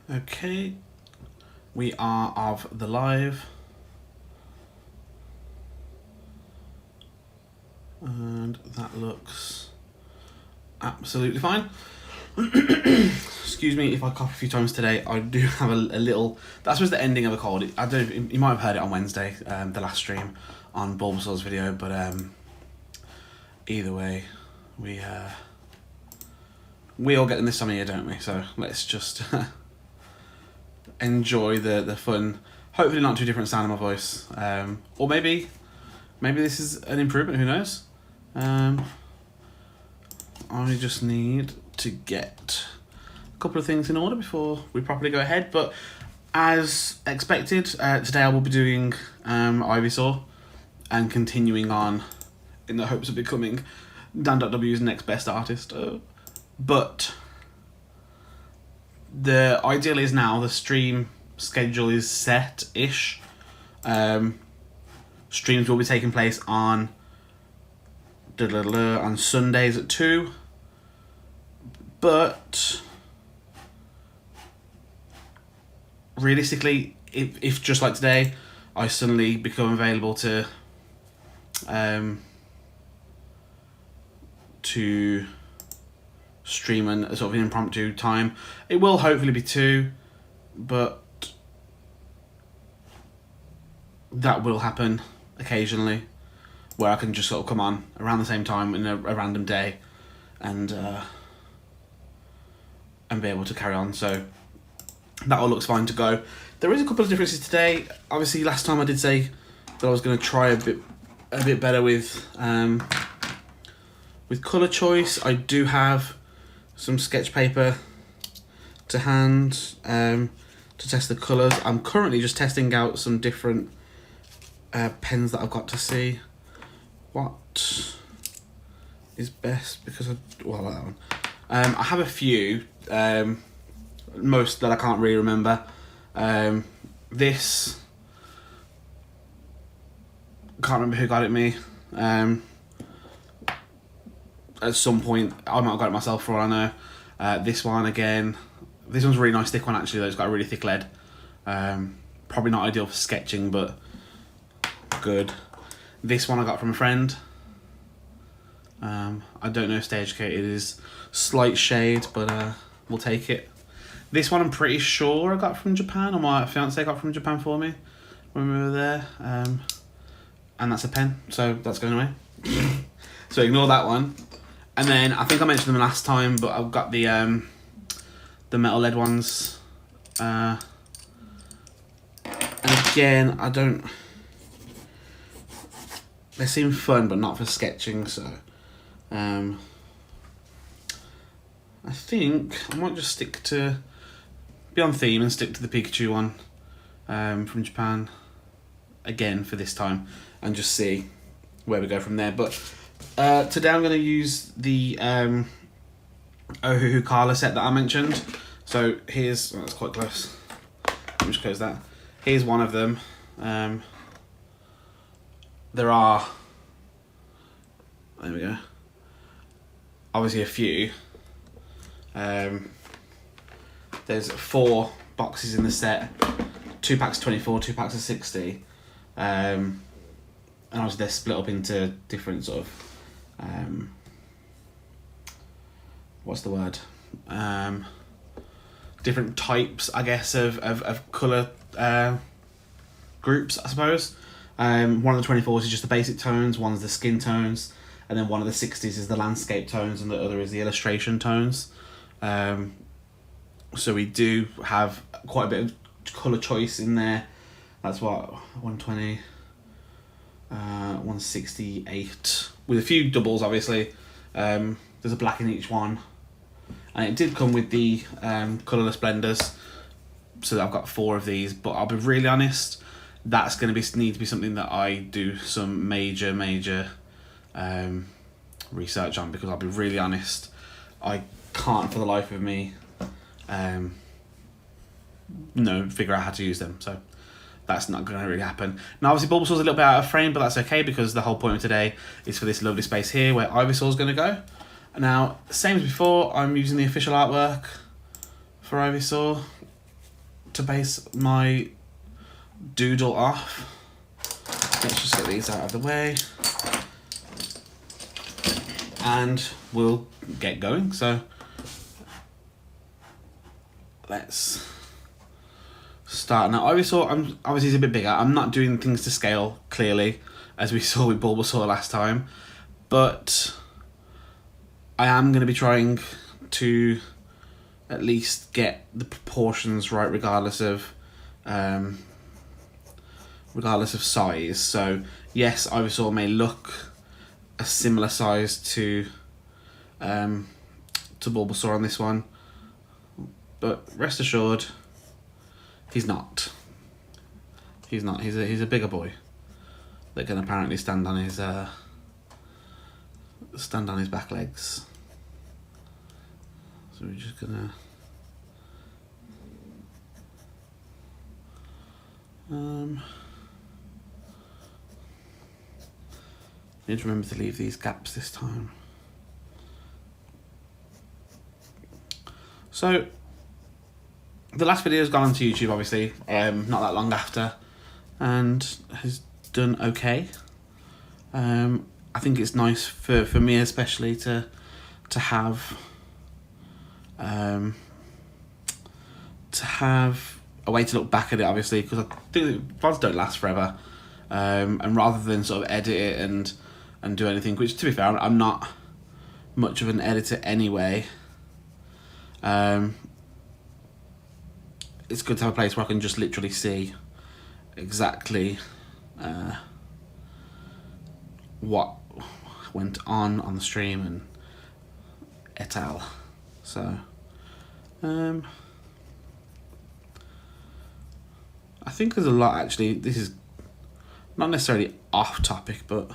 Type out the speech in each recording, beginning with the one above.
Okay, we are of the live. And that looks absolutely fine. Excuse me if I cough a few times today. I do have a little... That was the ending of a cold. I don't know, you might have heard it on Wednesday, the last stream on Bulbasaur's video, but either way, we all get them this time of year, don't we? So let's just enjoy the fun. Hopefully not too different sound in my voice. Or maybe this is an improvement, who knows? I just need to get a couple of things in order before we properly go ahead. But as expected, today I will be doing Ivysaur and continuing on in the hopes of becoming Dan.W's next best artist. But the ideal is now the stream schedule is set-ish. Streams will be taking place on Sundays at 2. But realistically, if just like today, I suddenly become available to stream in a sort of an impromptu time, it will hopefully be 2, but that will happen occasionally, where I can just sort of come on around the same time in a random day and be able to carry on. So that all looks fine to go. There is a couple of differences today. Obviously, last time I did say that I was going to try a bit better with colour choice. I do have some sketch paper to hand to test the colours. I'm currently just testing out some different pens that I've got to see what is best, because I like that one. I have a few, most that I can't really remember. This, can't remember who got it me. At some point, I might have got it myself for all I know. This one again, this one's a really nice thick one actually though. It's got a really thick lead. Probably not ideal for sketching, but good. This one I got from a friend. I don't know if Stay Educated is slight shade, but we'll take it. This one I'm pretty sure I got from Japan, or my fiance got from Japan for me when we were there. And that's a pen, so that's going away. So ignore that one. And then I think I mentioned them last time, but I've got the metal lead ones. And again, they seem fun, but not for sketching, so I think I might just be on theme and stick to the Pikachu one from Japan again for this time, and just see where we go from there. But today I'm going to use the Ohuhu Kala set that I mentioned. So here's, that's quite close. Let me just close that. Here's one of them. There are, there we go, obviously a few. There's 4 boxes in the set, 2 packs of 24, 2 packs of 60. And obviously they're split up into different sort of, what's the word? Different types, I guess, of colour groups, I suppose. One of the 24s is just the basic tones, one's the skin tones, and then one of the 60s is the landscape tones, and the other is the illustration tones. So we do have quite a bit of colour choice in there. That's what, 120, 168, with a few doubles obviously. There's a black in each one, and it did come with the colourless blenders, so I've got 4 of these. But I'll be really honest, that's going to need to be something that I do some major research on, because I'll be really honest, I can't for the life of me figure out how to use them. So that's not going to really happen. Now obviously Bulbasaur's a little bit out of frame, but that's okay, because the whole point of today is for this lovely space here where Ivysaur's going to go. Now, same as before, I'm using the official artwork for Ivysaur. to base my doodle off, let's just get these out of the way and we'll get going. So let's start now. Ivysaur, obviously he's a bit bigger. I'm not doing things to scale, clearly, as we saw with Bulbasaur last time, but I am going to be trying to at least get the proportions right, regardless of size. So yes, Ivysaur may look a similar size to Bulbasaur on this one, but rest assured, he's not. He's not. He's a bigger boy that can apparently stand on his back legs. So we're just gonna need to remember to leave these gaps this time. So the last video has gone onto YouTube, obviously, not that long after, and has done okay. I think it's nice for me especially to have a way to look back at it, obviously, because I think vlogs don't last forever, and rather than sort of edit it and do anything, which, to be fair, I'm not much of an editor anyway, it's good to have a place where I can just literally see exactly what went on the stream and et al. So I think there's a lot, actually. This is not necessarily off topic, but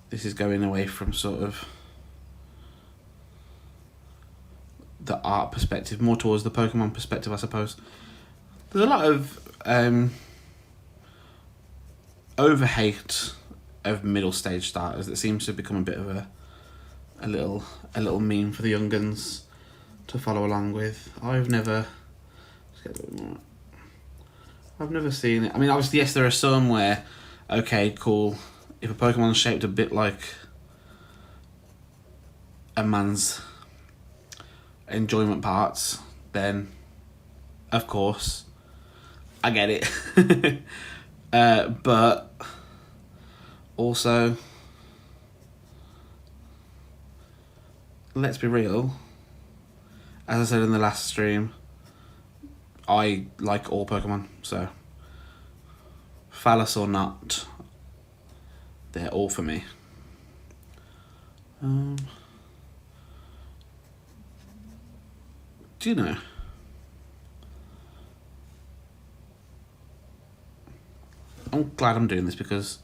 this is going away from sort of the art perspective, more towards the Pokemon perspective, I suppose. There's a lot of over-hate of middle stage starters that seems to have become a bit of a little meme for the young guns to follow along with. I've never seen it. I mean, obviously, yes, there are some where, okay, cool, if a Pokemon's shaped a bit like a man's enjoyment parts, then of course I get it. But also, let's be real, as I said in the last stream, I like all Pokemon, so phallus or not, they're all for me. Do you know, I'm glad I'm doing this because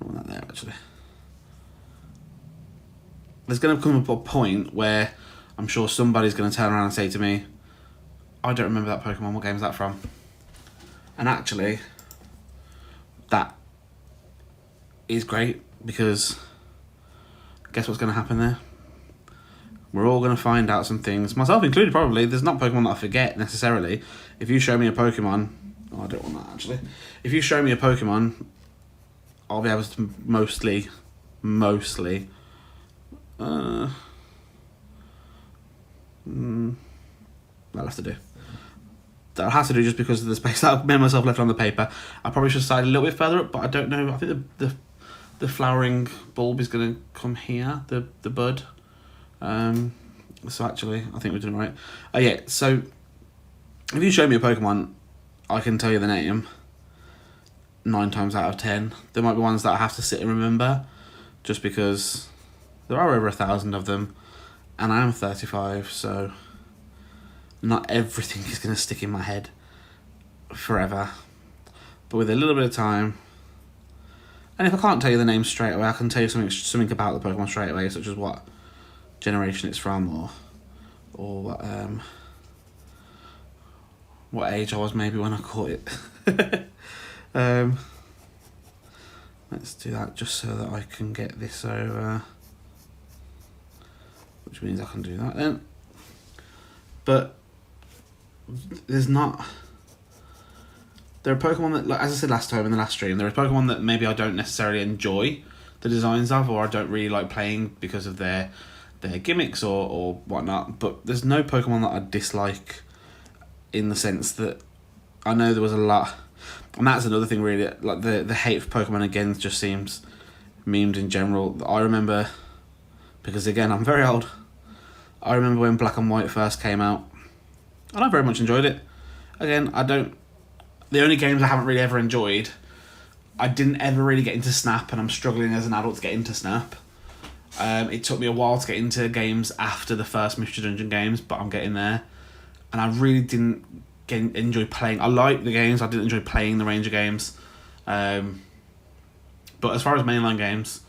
I don't want that there, actually. There's going to come up a point where I'm sure somebody's going to turn around and say to me, I don't remember that Pokemon, what game is that from? And actually, that is great, because guess what's going to happen there? We're all going to find out some things, myself included probably. There's not Pokemon that I forget necessarily. If you show me a Pokemon, oh, I don't want that actually. If you show me a Pokemon, I'll be able to mostly, that'll have to do. That has to do just because of the space that I've made myself left on the paper. I probably should slide a little bit further up, but I don't know. I think the flowering bulb is going to come here, the bud. So actually, I think we're doing right. Yeah, so if you show me a Pokemon, I can tell you the name 9 times out of 10. There might be ones that I have to sit and remember, just because there are over 1,000 of them, and I am 35, so not everything is going to stick in my head forever. But with a little bit of time, and if I can't tell you the name straight away, I can tell you something about the Pokemon straight away, such as what generation it's from, or what age I was maybe when I caught it. Let's do that just so that I can get this over, which means I can do that then. But there's not. There are Pokemon that, like, as I said last time in the last stream, there are Pokemon that maybe I don't necessarily enjoy the designs of, or I don't really like playing because of their gimmicks or whatnot. But there's no Pokemon that I dislike, in the sense that I know there was a lot, and that's another thing really. Like the hate for Pokemon again just seems memed in general. I remember, because again I'm very old. I remember when Black and White first came out, and I very much enjoyed it. Again, I don't. The only games I haven't really ever enjoyed, I didn't ever really get into Snap, and I'm struggling as an adult to get into Snap. It took me a while to get into games after the first Mystery Dungeon games, but I'm getting there. And I really didn't enjoy playing. I liked the games, I didn't enjoy playing the Ranger games. But as far as mainline games,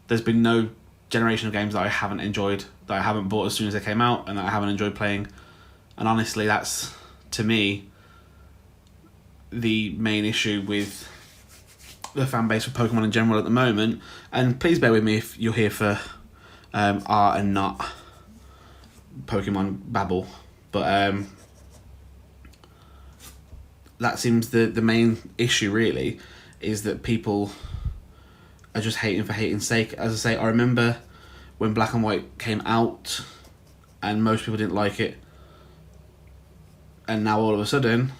there's been no generation of games that I haven't enjoyed, that I haven't bought as soon as they came out, and that I haven't enjoyed playing. And honestly, that's, to me, the main issue with the fan base for Pokemon in general at the moment. And please bear with me if you're here for art and not Pokemon babble, but that seems the main issue really, is that people are just hating for hating's sake. As I say, I remember when Black and White came out and most people didn't like it, and now all of a sudden,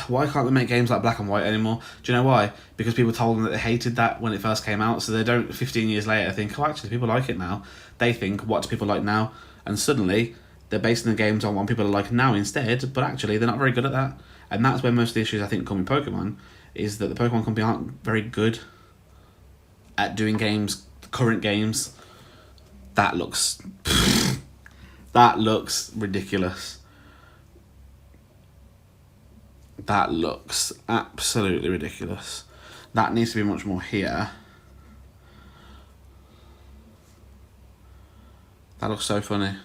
why can't they make games like Black and White anymore? Do you know why? Because people told them that they hated that when it first came out, so they don't 15 years later think, oh actually people like it now. They think, what do people like now? And suddenly they're basing the games on what people are like now instead, but actually they're not very good at that. And that's where most of the issues I think come in Pokemon, is that the Pokemon company aren't very good at doing games, current games. That looks that looks ridiculous. That looks absolutely ridiculous. That needs to be much more here. That looks so funny.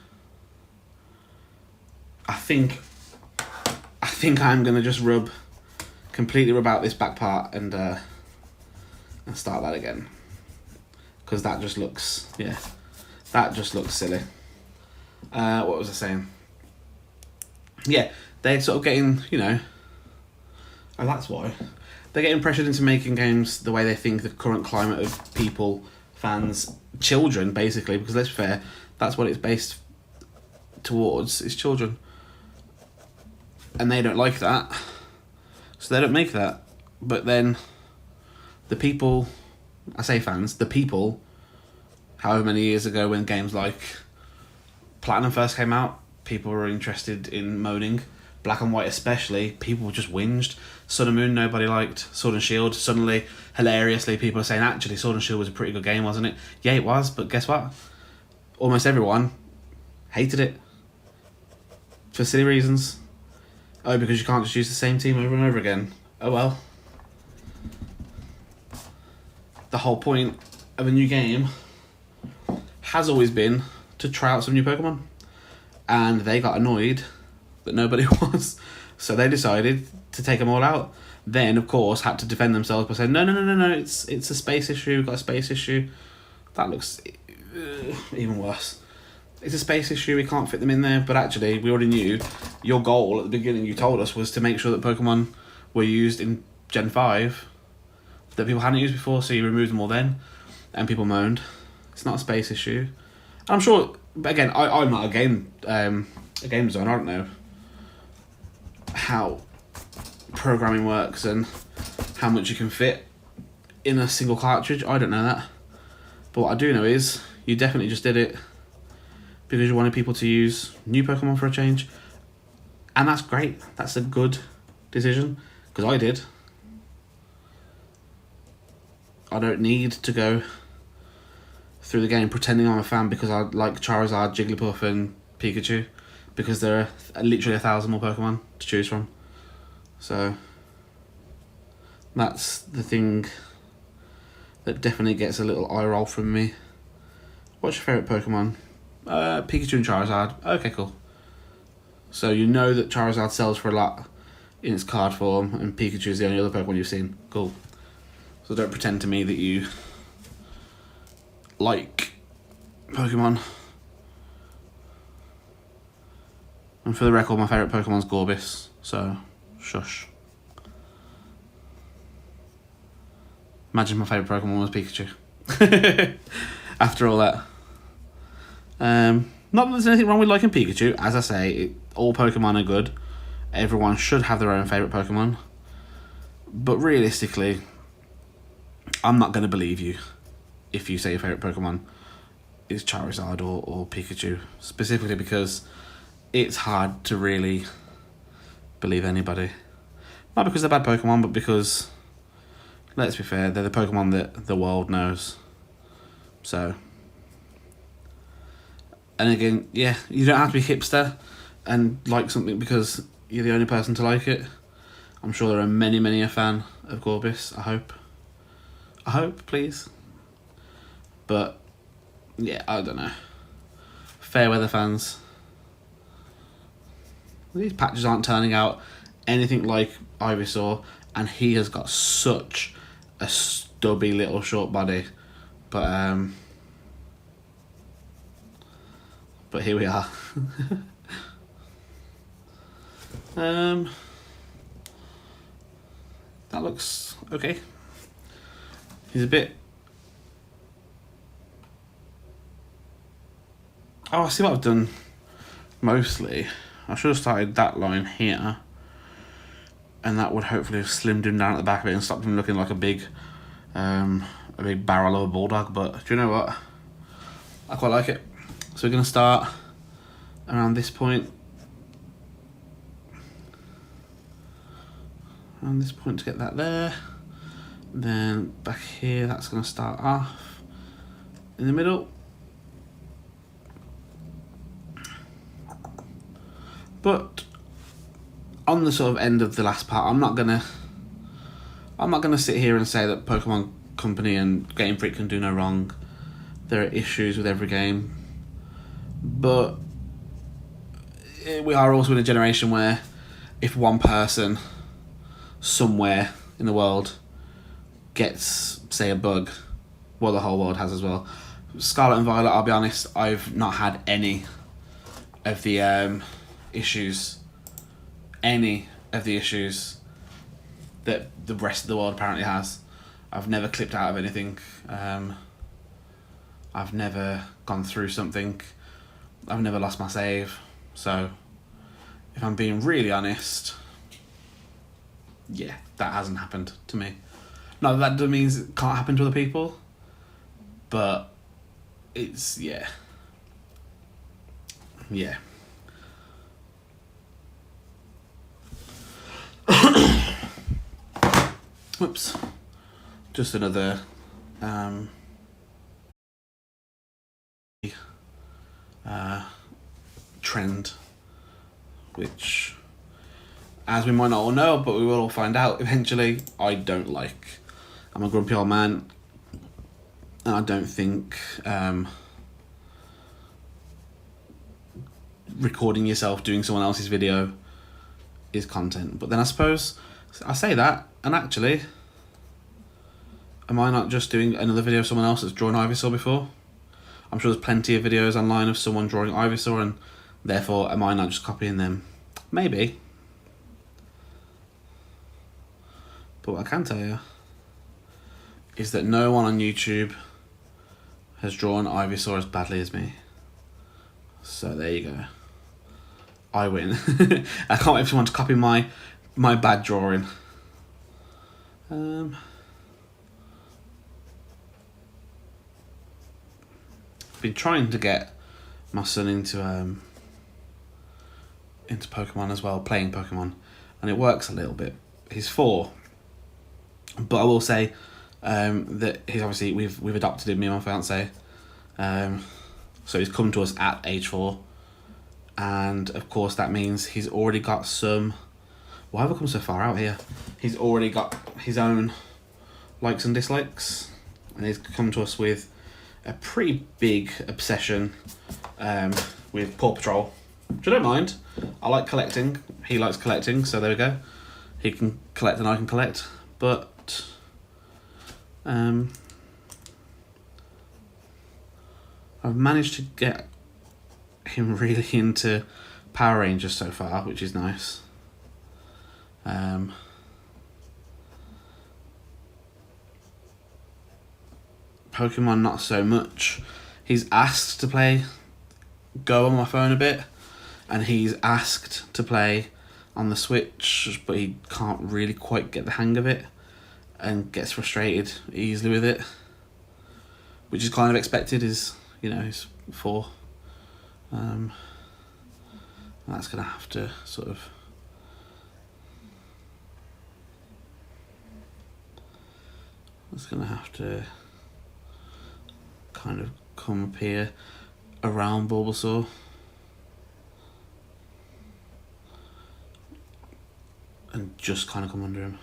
I think I'm gonna just completely rub out this back part and start that again, because that just looks, yeah, that just looks silly. What was I saying? Yeah, they're sort of getting, you know, and that's why they're getting pressured into making games the way they think the current climate of people, fans, children, basically, because let's be fair, that's what it's based towards, is children. And they don't like that, so they don't make that. But then the people, I say fans, the people, however many years ago when games like Platinum first came out, people were interested in moaning. Black and White especially, people just whinged. Sun and Moon nobody liked. Sword and Shield, suddenly, hilariously, people are saying, actually, Sword and Shield was a pretty good game, wasn't it? Yeah, it was, but guess what? Almost everyone hated it. For silly reasons. Oh, because you can't just use the same team over and over again. Oh well. The whole point of a new game has always been to try out some new Pokemon. And they got annoyed that nobody was. So they decided to take them all out. Then, of course, had to defend themselves by saying, no, it's a space issue, we've got a space issue. That looks even worse. It's a space issue, we can't fit them in there, but actually, we already knew your goal at the beginning, you told us, was to make sure that Pokemon were used in Gen 5 that people hadn't used before, so you removed them all then, and people moaned. It's not a space issue. I'm sure, but again, I'm not a game designer, I don't know how programming works and how much you can fit in a single cartridge. I don't know that. But what I do know is you definitely just did it because you wanted people to use new Pokemon for a change. And that's great. That's a good decision, because I did. I don't need to go through the game pretending I'm a fan because I like Charizard, Jigglypuff and Pikachu, because there are literally 1,000 more Pokemon to choose from. So that's the thing that definitely gets a little eye roll from me. What's your favourite Pokemon? Pikachu and Charizard. Okay, cool. So you know that Charizard sells for a lot in its card form, and Pikachu is the only other Pokemon you've seen. Cool. So don't pretend to me that you like Pokemon. And for the record, my favourite Pokemon's Gorbis, so shush. Imagine my favourite Pokemon was Pikachu. After all that. Not that there's anything wrong with liking Pikachu. As I say, all Pokemon are good. Everyone should have their own favourite Pokemon. But realistically, I'm not going to believe you if you say your favourite Pokemon is Charizard or Pikachu. Specifically because it's hard to really believe anybody. Not because they're bad Pokemon, but because, let's be fair, they're the Pokemon that the world knows. So, and again, yeah, you don't have to be hipster and like something because you're the only person to like it. I'm sure there are many a fan of Gorbis, I hope, please. But, yeah, I don't know. Fair weather fans. These patches aren't turning out anything like Ivysaur, and he has got such a stubby little short body. But here we are. That looks okay. He's a bit... Oh, I see what I've done mostly. I should have started that line here. And that would hopefully have slimmed him down at the back of it and stopped him looking like a big barrel of a bulldog. But do you know what? I quite like it. So we're going to start around this point. Around this point to get that there. Then back here, that's going to start off in the middle. But on the sort of end of the last part, I'm not gonna sit here and say that Pokemon Company and Game Freak can do no wrong. There are issues with every game, but we are also in a generation where if one person somewhere in the world gets, say, a bug, well, the whole world has as well. Scarlet and Violet, I'll be honest, I've not had any of the issues that the rest of the world apparently has. I've never clipped out of anything. I've never gone through something. I've never lost my save. So, if I'm being really honest, yeah, that hasn't happened to me. No, that doesn't mean it can't happen to other people, but it's, yeah. Yeah. Whoops. Just another trend, which, as we might not all know, but we will all find out eventually, I don't like. I'm a grumpy old man, and I don't think recording yourself doing someone else's video is content. But then I suppose I say that, and actually, am I not just doing another video of someone else that's drawn Ivysaur before? I'm sure there's plenty of videos online of someone drawing Ivysaur, and therefore, am I not just copying them? Maybe. But what I can tell you is that no one on YouTube has drawn Ivysaur as badly as me. So there you go. I win. I can't wait for someone to copy my bad drawing. Been trying to get my son into Pokemon as well, playing Pokemon, and it works a little bit. He's 4, but I will say that he's obviously we've adopted him, me and my fiance. So he's come to us at age 4, and of course that means he's already got some. Why have I come so far out here? He's already got his own likes and dislikes, and he's come to us with a pretty big obsession with Paw Patrol, which I don't mind. I like collecting. He likes collecting, so there we go. He can collect and I can collect, but I've managed to get him really into Power Rangers so far, which is nice. Pokemon not so much. He's asked to play Go on my phone a bit, and he's asked to play on the Switch, but he can't really quite get the hang of it and gets frustrated easily with it, which is kind of expected. Is, you know, he's 4. That's gonna have to sort of kind of come up here around Bulbasaur. And just kind of come under him.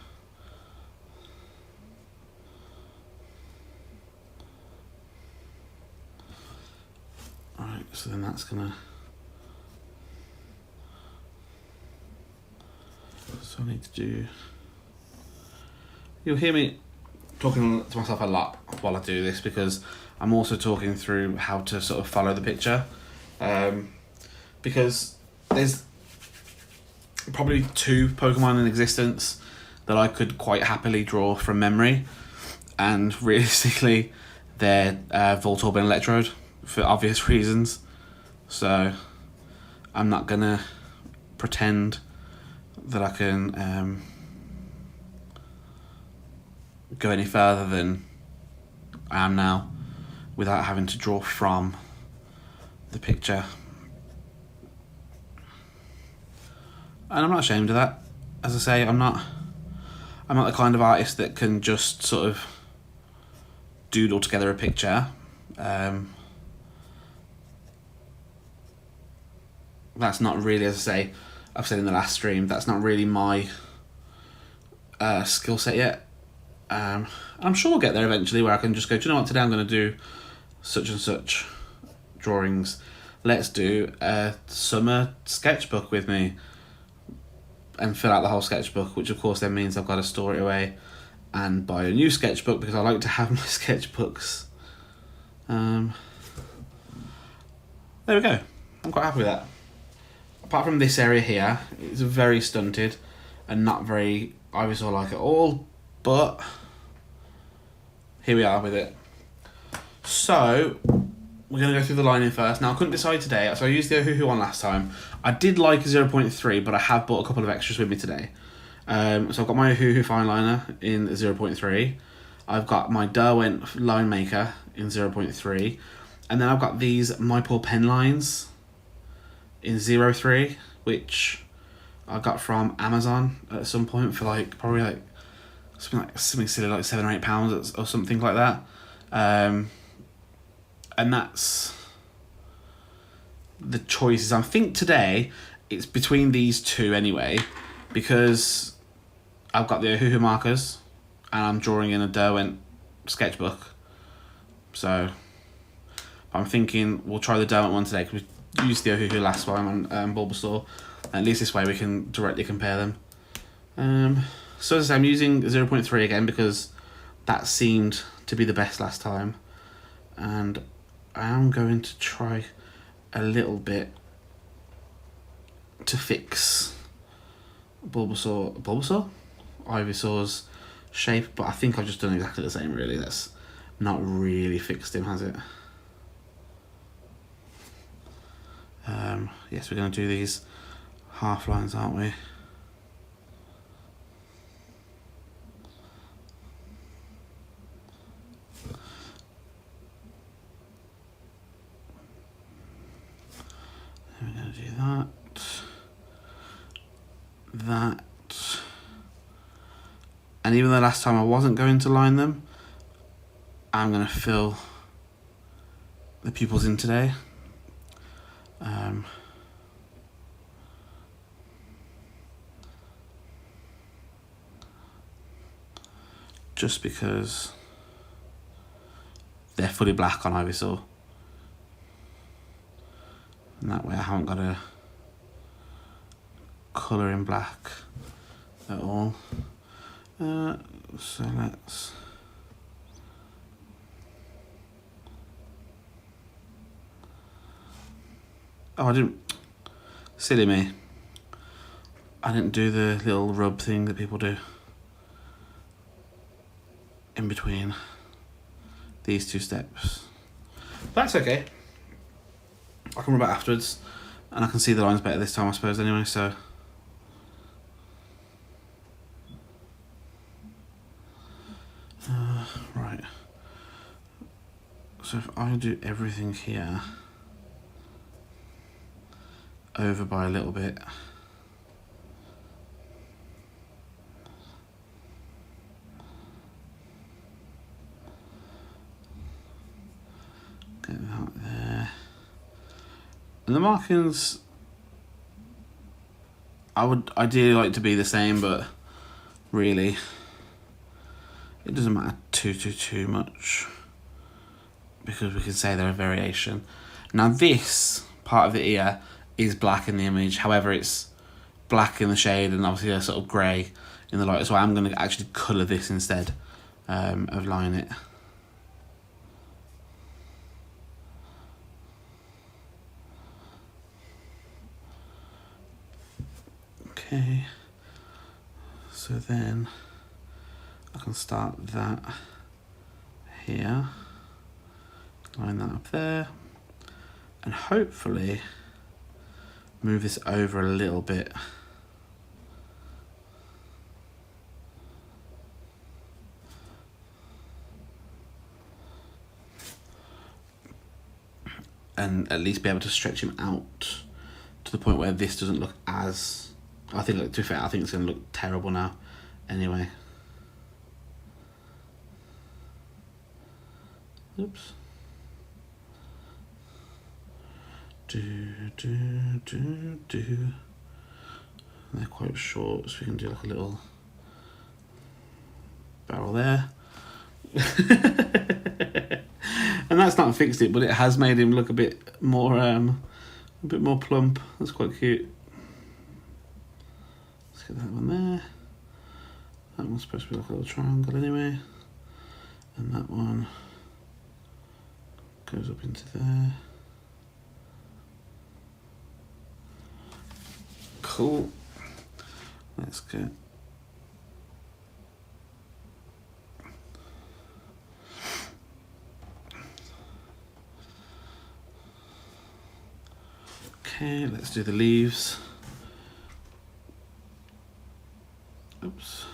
Alright, so then that's gonna... So I need to do... You'll hear me talking to myself a lot while I do this, because I'm also talking through how to sort of follow the picture. Because there's probably 2 Pokemon in existence that I could quite happily draw from memory, and realistically they're Voltorb and Electrode for obvious reasons, so I'm not gonna pretend that I can go any further than I am now without having to draw from the picture. And I'm not ashamed of that. As I say, I'm not the kind of artist that can just sort of doodle together a picture. That's not really, as I say, I've said in the last stream, that's not really my skill set yet. I'm sure we'll get there eventually, where I can just go, do you know what, today I'm going to do such and such drawings. Let's do a summer sketchbook with me and fill out the whole sketchbook, which of course then means I've got to store it away and buy a new sketchbook, because I like to have my sketchbooks. There we go. I'm quite happy with that. Apart from this area here, it's very stunted and not very Ivysaur-like at all, but here we are with it. So we're going to go through the lining first. Now, I couldn't decide today, so I used the Ohuhu one last time. I did like a 0.3, but I have bought a couple of extras with me today. So I've got my Ohuhu fine liner in 0.3. I've got my Derwent line maker in 0.3. And then I've got these Mypor pen lines in 0.3, which I got from Amazon at some point for probably something silly like £7 or £8 or something like that. And that's the choices. I think today it's between these 2 anyway, because I've got the Ohuhu markers and I'm drawing in a Derwent sketchbook. So I'm thinking we'll try the Derwent one today, because we used the Ohuhu last time on Bulbasaur. At least this way we can directly compare them. So as I say, I'm using 0.3 again because that seemed to be the best last time. And I am going to try a little bit to fix Ivysaur's shape, but I think I've just done exactly the same really. That's not really fixed him, has it? Yes, we're going to do these half lines, aren't we? We're going to do that, and even though last time I wasn't going to line them, I'm going to fill the pupils in today. Just because they're fully black on Ivysaur. And that way I haven't got to colour in black at all. So let's... Oh, I didn't... Silly me. I didn't do the little rub thing that people do in between these two steps. That's okay. I can rub it afterwards, and I can see the lines better this time, I suppose, anyway, so. Right. So if I do everything here over by a little bit, get that there. And the markings, I would ideally like to be the same, but really, it doesn't matter too much, because we can say they're a variation. Now this part of the ear is black in the image, however it's black in the shade and obviously a sort of grey in the light, so I'm going to actually colour this instead of line it. Okay, so then I can start that here, line that up there, and hopefully move this over a little bit. And at least be able to stretch him out to the point where this doesn't look as... I think, to be fair, I think it's going to look terrible now anyway. Oops. They're quite short, so we can do like a little barrel there. And that's not fixed it, but it has made him look a bit more plump. That's quite cute. Let's get that one there. That one's supposed to be like a little triangle anyway. And that one goes up into there. Cool. Let's go. Okay, let's do the leaves. Oops.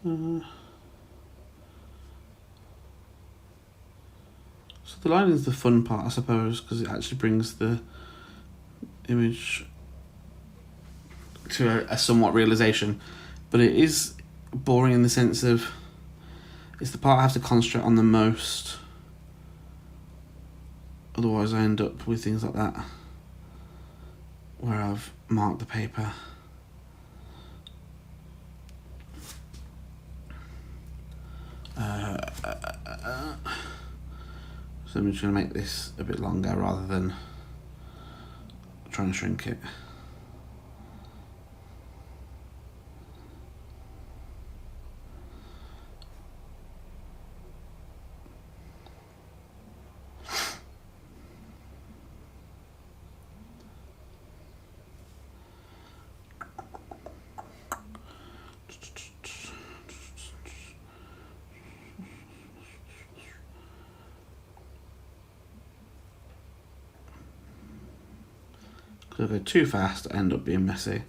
So the lining is the fun part, I suppose, because it actually brings the image to a somewhat realization, but it is boring in the sense of it's the part I have to concentrate on the most. Otherwise I end up with things like that where I've marked the paper. So I'm just going to make this a bit longer rather than trying to shrink it. If I go too fast, I end up being messy.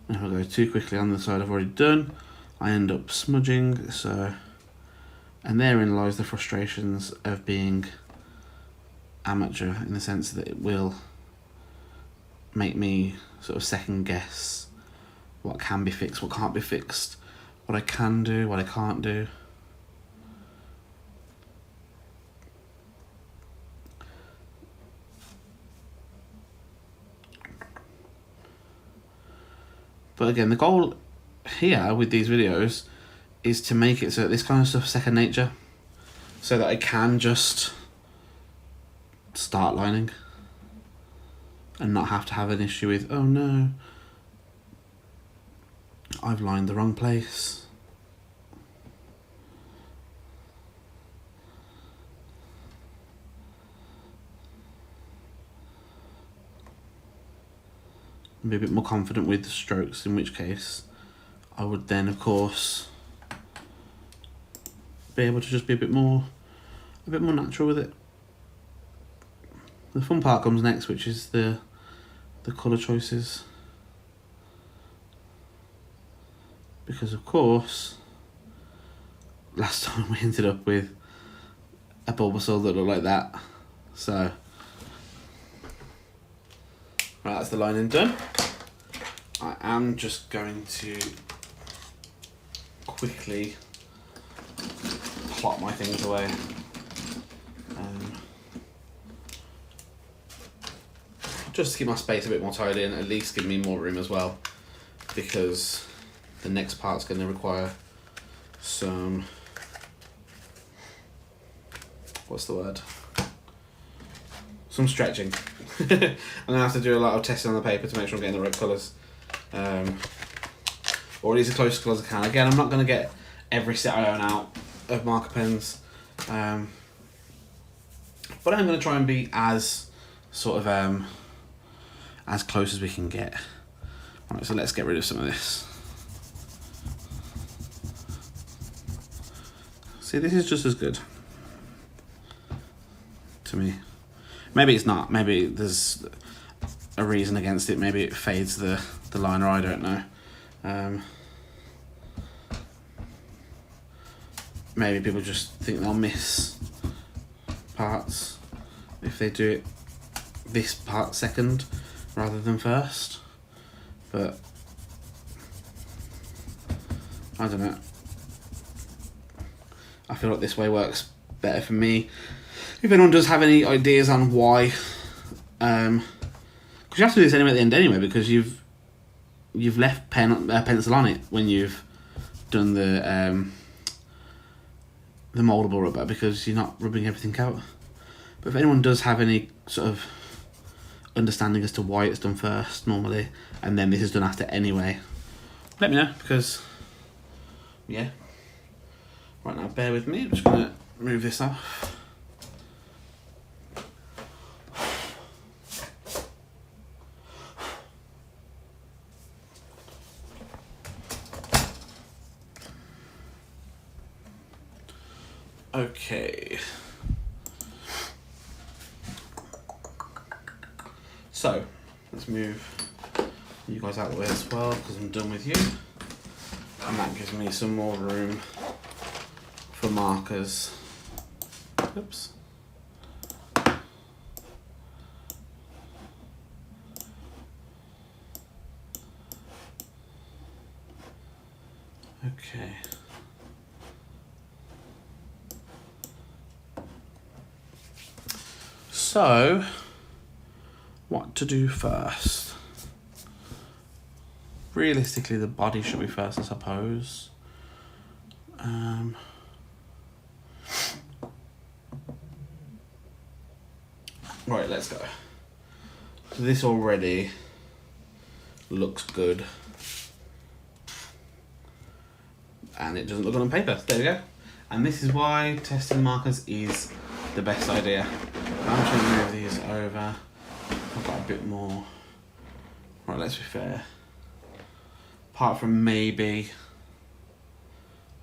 And if I go too quickly on the side I've already done, I end up smudging. So, and therein lies the frustrations of being amateur, in the sense that it will make me sort of second guess what can be fixed, what can't be fixed, what I can do, what I can't do. But again, the goal here with these videos is to make it so that this kind of stuff second nature, so that I can just start lining and not have to have an issue with, oh no, I've lined the wrong place. be a bit more confident with the strokes, in which case I would then of course be able to just be a bit more natural with it. The fun part comes next, which is the colour choices. Because of course, last time we ended up with a Bulbasaur that looked like that. So, right, that's the lining done. I am just going to quickly plot my things away. Just to keep my space a bit more tidy and at least give me more room as well, because the next part's going to require some, what's the word? Some stretching. I'm going to have to do a lot of testing on the paper to make sure I'm getting the right colours. Or at least as close to colours as I can. Again, I'm not going to get every set I own out of marker pens. But I'm going to try and be as sort of as close as we can get. Alright, so let's get rid of some of this. See, this is just as good to me. Maybe it's not. Maybe there's a reason against it. Maybe it fades the liner. I don't know. Maybe people just think they'll miss parts if they do it this part second rather than first. But I don't know. I feel like this way works better for me. If anyone does have any ideas on why, because you have to do this anyway at the end anyway, because you've left pencil on it when you've done the mouldable rubber, because you're not rubbing everything out. But if anyone does have any sort of understanding as to why it's done first normally and then this is done after anyway, let me know, because yeah. Right, now bear with me, I'm just going to move this off. Okay. So, let's move you guys out of the way as well, because I'm done with you. And that gives me some more room for markers. Oops. Okay. So, what to do first? Realistically, the body should be first, I suppose. Right, let's go. This already looks good. And it doesn't look good on paper. There we go. And this is why testing markers is the best idea. I'm just going to move these over. I've got a bit more. Right, let's be fair. Apart from maybe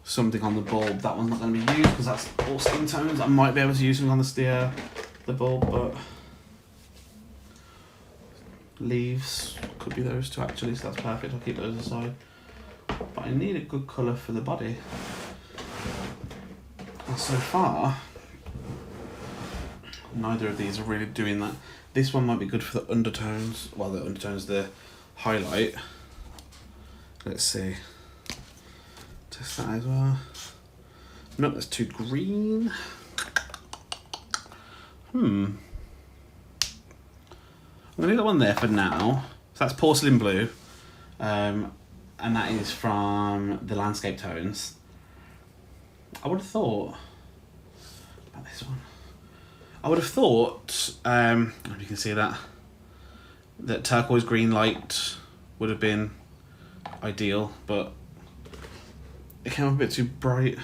something on the bulb, that one's not going to be used because that's all skin tones. I might be able to use something on the bulb, but leaves could be those two actually, so that's perfect. I'll keep those aside. But I need a good colour for the body. And so far, neither of these are really doing that. This one might be good for the undertones. Well, the undertones, the highlight. Let's see. Test that as well. Nope, that's too green. I'm gonna leave that one there for now. So that's porcelain blue. And that is from the landscape tones. I would have thought about this one. I would have thought, if you can see that turquoise green light would have been ideal, but it came up a bit too bright.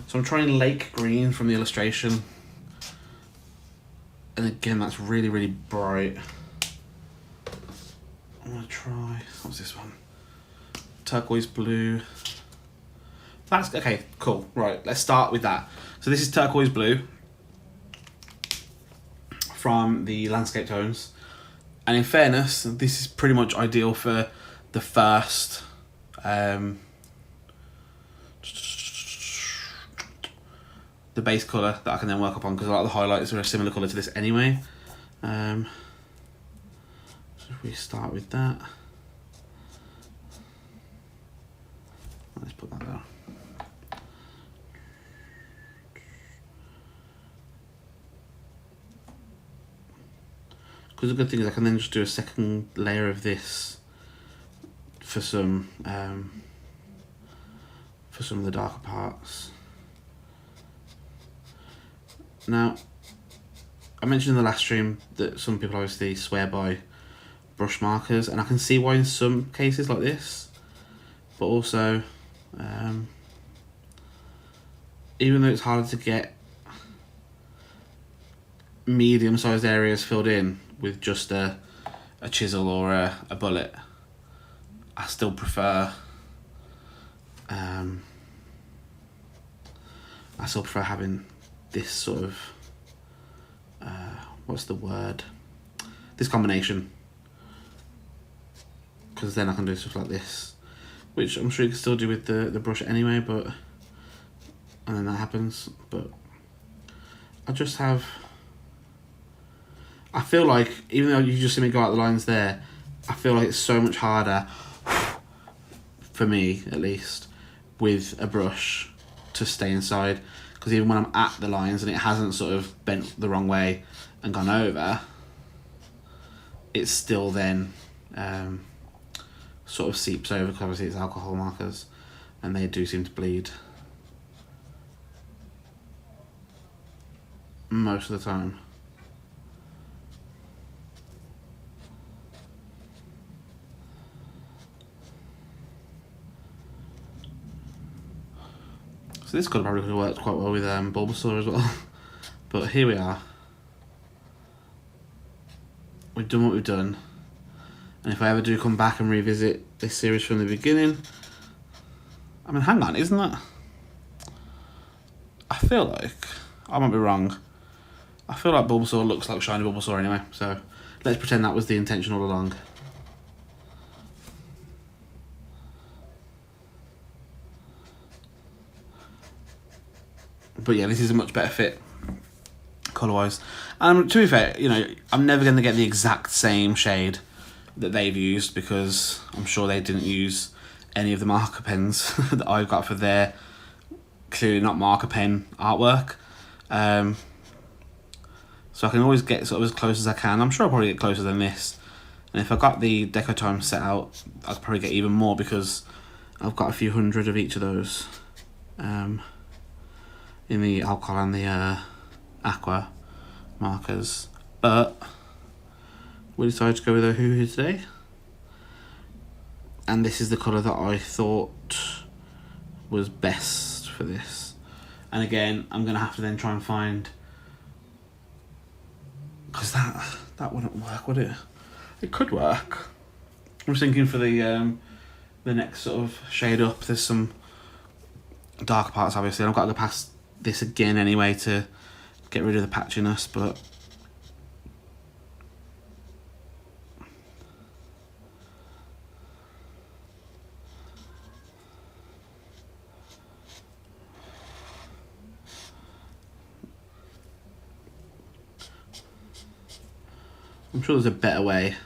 So I'm trying lake green from the illustration. And again, that's really, really bright. I'm gonna try, what's this one? Turquoise blue. That's, okay, cool. Right, let's start with that. So this is turquoise blue from the landscape tones. And in fairness, this is pretty much ideal for the first the base colour that I can then work upon, because a lot of the highlights are a similar colour to this anyway. So if we start with that, let's put that there. Because the good thing is I can then just do a second layer of this for some of the darker parts. Now, I mentioned in the last stream that some people obviously swear by brush markers, and I can see why in some cases like this, but also even though it's harder to get medium-sized areas filled in with just a chisel or a bullet, I still prefer having this sort of what's the word, this combination, because then I can do stuff like this, which I'm sure you can still do with the brush anyway, but and then that happens. But I feel like, even though you just see me go out the lines there, I feel like it's so much harder, for me at least, with a brush to stay inside. Because even when I'm at the lines and it hasn't sort of bent the wrong way and gone over, it's still then sort of seeps over, because obviously it's alcohol markers and they do seem to bleed most of the time. So this colour probably could have worked quite well with Bulbasaur as well. But here we are. We've done what we've done. And if I ever do come back and revisit this series from the beginning... I mean, hang on, isn't that... I feel like... I might be wrong. I feel like Bulbasaur looks like shiny Bulbasaur anyway. So let's pretend that was the intention all along. But yeah, this is a much better fit colour-wise. And to be fair, you know, I'm never going to get the exact same shade that they've used, because I'm sure they didn't use any of the marker pens that I've got for their clearly not marker pen artwork. So I can always get sort of as close as I can. I'm sure I'll probably get closer than this. And if I got the deco time set out, I'd probably get even more, because I've got a few hundred of each of those. In the alcohol and the aqua markers, but we decided to go with a Hoo-Hoo today, and this is the colour that I thought was best for this. And again, I'm gonna have to then try and find, because that wouldn't work, would it? It could work. I was thinking for the next sort of shade up, there's some darker parts obviously, and I've got to go past this again anyway to get rid of the patchiness, but I'm sure there's a better way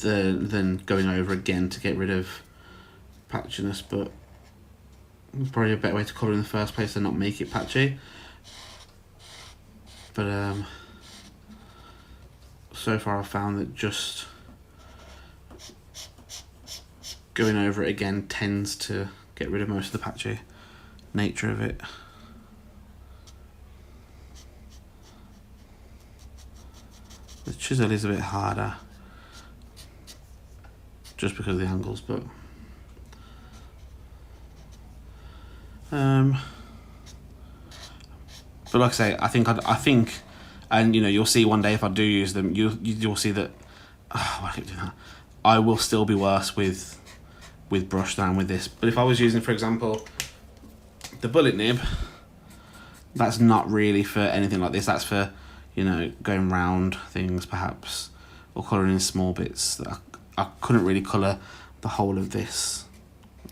than going over again to get rid of patchiness, but probably a better way to colour in the first place and not make it patchy. But so far I've found that just going over it again tends to get rid of most of the patchy nature of it. The chisel is a bit harder just because of the angles, but like I say, I think, and you know, you'll see one day if I do use them, you'll see that why keep doing that? I will still be worse with brush than with this. But if I was using, for example, the bullet nib, that's not really for anything like this. That's for, you know, going round things perhaps, or colouring in small bits that I couldn't really colour the whole of this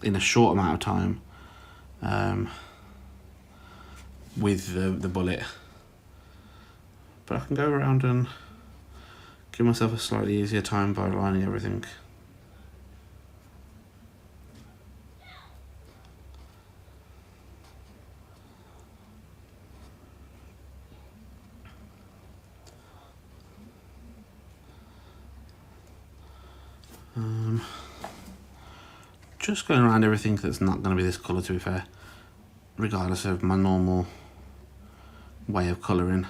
in a short amount of time with the bullet. But I can go around and give myself a slightly easier time by lining everything. Just going around everything that's not going to be this colour, to be fair, regardless of my normal way of colouring.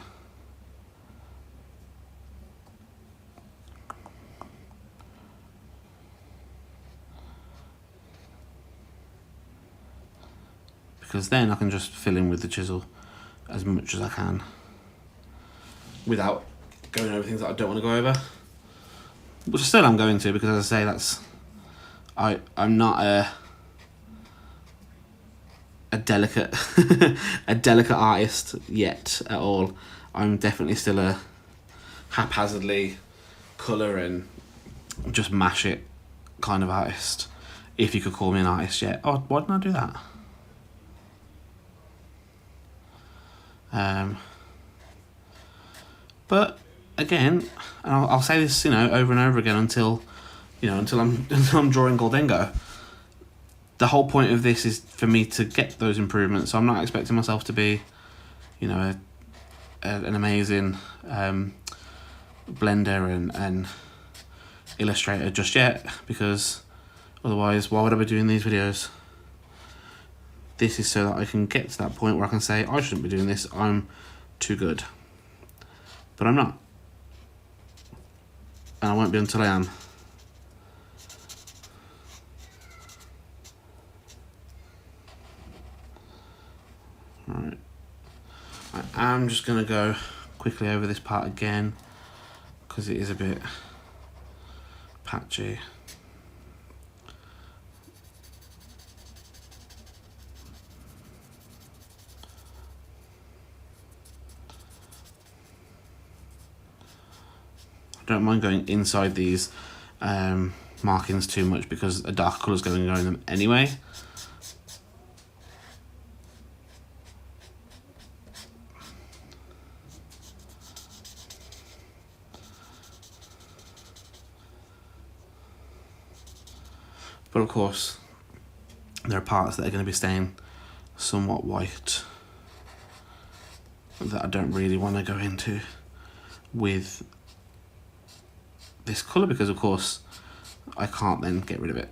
Because then I can just fill in with the chisel as much as I can without going over things that I don't want to go over. Which I still am going to, because as I say, I'm not a delicate a delicate artist yet at all. I'm definitely still a haphazardly colour and just mash it kind of artist, if you could call me an artist yet. Oh, why didn't I do that? But again, and I'll say this, you know, over and over again until I'm drawing Goldengo. The whole point of this is for me to get those improvements. So I'm not expecting myself to be, you know, an amazing blender and illustrator just yet, because otherwise, why would I be doing these videos? This is so that I can get to that point where I can say, I shouldn't be doing this, I'm too good. But I'm not. And I won't be until I am. Right. I'm just going to go quickly over this part again, because it is a bit patchy. I don't mind going inside these markings too much, because a dark colour is going to go in them anyway. But of course, there are parts that are going to be staying somewhat white that I don't really want to go into with this colour, because of course I can't then get rid of it.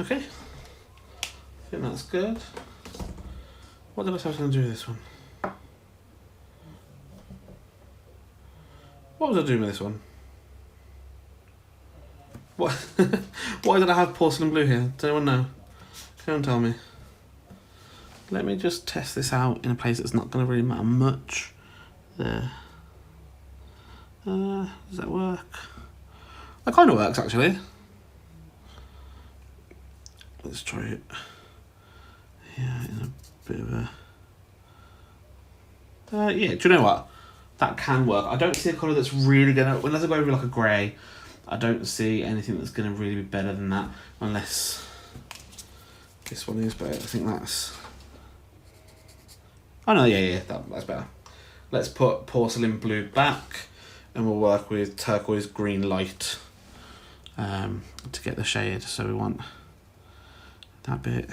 Okay, I think that's good. What did I say I was going to do with this one? What was I doing with this one? What? Why did I have porcelain blue here? Does anyone know? Come and tell me. Let me just test this out in a place that's not going to really matter much. There. Does that work? That kind of works, actually. Let's try it. Yeah, in a bit of a... yeah, do you know what? That can work. I don't see a colour that's really going to... Unless I go over like a grey, I don't see anything that's going to really be better than that. Unless this one is better. I think that's... Oh no, yeah, that's better. Let's put porcelain blue back, and we'll work with turquoise green light to get the shade. So we want that bit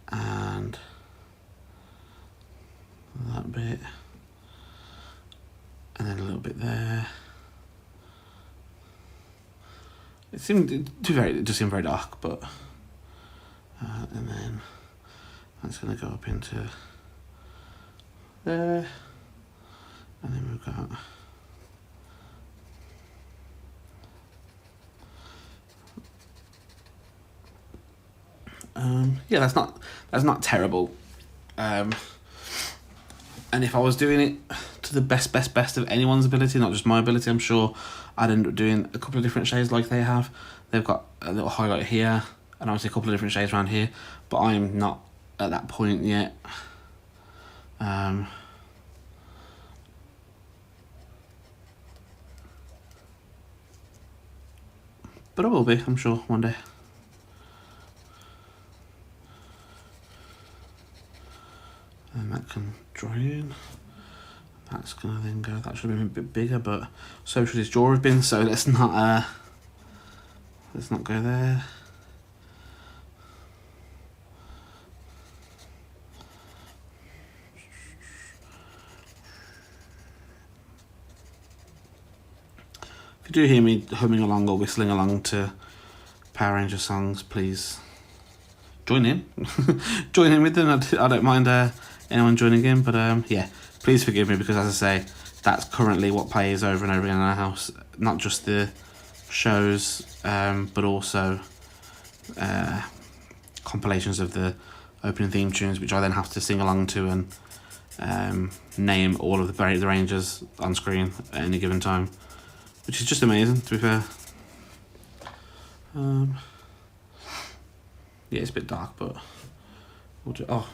and that bit, and then a little bit there. It just seemed very dark, but and then that's going to go up into there, and then we've got yeah, that's not terrible. And if I was doing it to the best of anyone's ability, not just my ability, I'm sure I'd end up doing a couple of different shades like they have. They've got a little highlight here, and obviously a couple of different shades around here, but I'm not at that point yet. But I will be, I'm sure, one day. And that can dry in. That's gonna then go. That should have been a bit bigger, but so should his jaw have been. So let's not go there. If you do hear me humming along or whistling along to Power Ranger songs, please join in. Join in with them. I don't mind anyone joining in, but yeah, please forgive me, because as I say, that's currently what plays over and over again in our house. Not just the shows, but also compilations of the opening theme tunes, which I then have to sing along to and name all of the Rangers on screen at any given time, which is just amazing, to be fair. Yeah, it's a bit dark, but we'll do. Oh,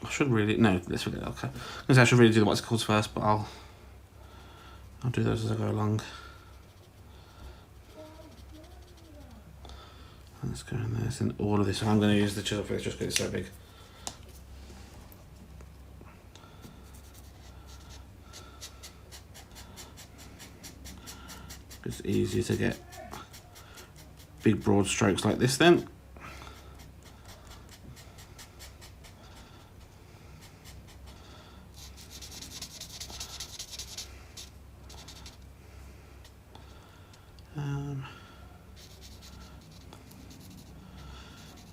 I should really let's forget it. Okay, because I should really do the bicycles first, but I'll do those as I go along. Let's go in there. And all of this. I'm going to use the chisel for this just because it's so big. It's easier to get big broad strokes like this then.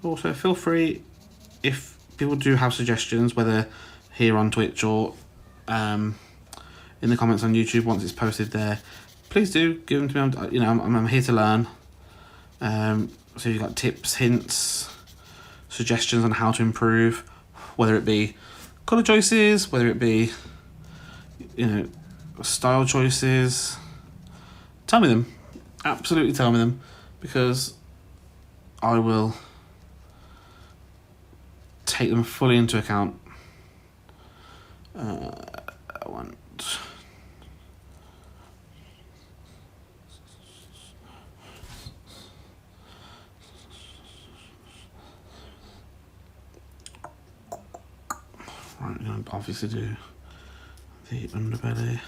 Also, feel free, if people do have suggestions, whether here on Twitch or in the comments on YouTube once it's posted there, please do give them to me. I'm here to learn. So if you've got tips, hints, suggestions on how to improve, whether it be colour choices, whether it be style choices, tell me them. Absolutely tell me them, because I will take them fully into account. Right, I'm going to obviously do the underbelly.